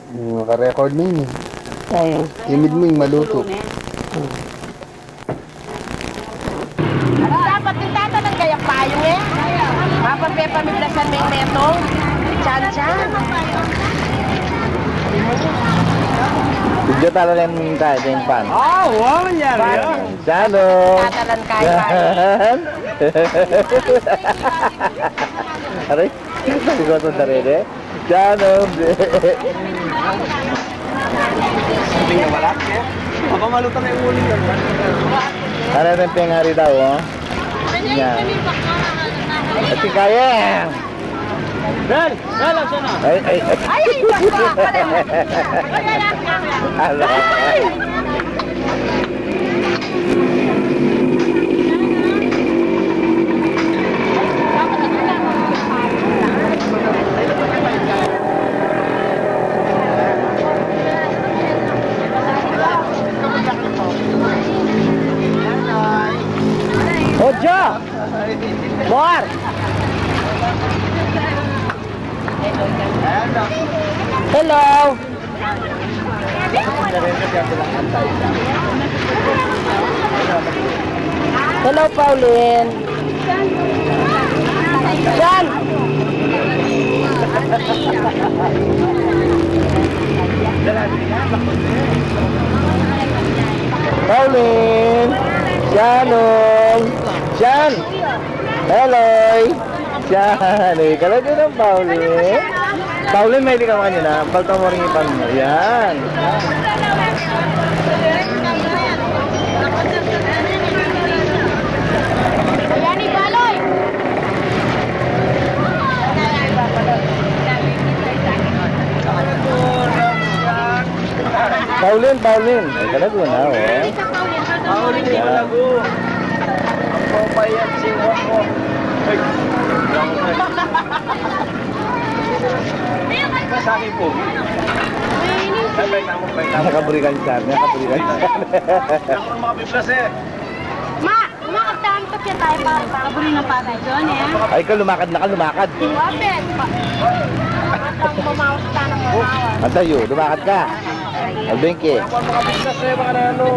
Naka-record na yun eh. Tayo. Imid mo yung maluto. Dapat din tatanan kaya payo eh. Mapagpepamiglasan may metong. Chan-chan. Video talaga yung tayo yung pan. Wow, mangyari yun. Sano? Tatanan kaya payo. Aray, sabi ko ito sarili. Sano? Hindi nga wala. Baka malutang yung uling yun. Ano rin pingari daw, oh? Yan. At si Kaya. Ben! Ben, lang siya na. Ay, ay, ay. Ay, basta. Ala. Ojo! More! Hello! Hello, Pauline! Jan! Pauline! Janong! Jan! Hello! Jan! Ikaw lang din ang Pauline. Pauline, may ka kanina. Palta mo rin ipang mo. Yan! Ayan ni Baloy. Pauline, Pauline! Ikaw lang din na, oh. Pauling ko lago. Ang papayan si Wako. Sa akin po. Nakaburikan siya. Nakaburikan siya. Ako ang makapiplas eh. Ma, makaptaan to siya tayo para pakabuli ng patay doon eh. Ay, ikaw lumakad na ka, lumakad. Wapit. Ang bumawas ka ng bumawas. Antayo, lumakad ka. Albengke. Ako ang makapiplas eh, mga nano.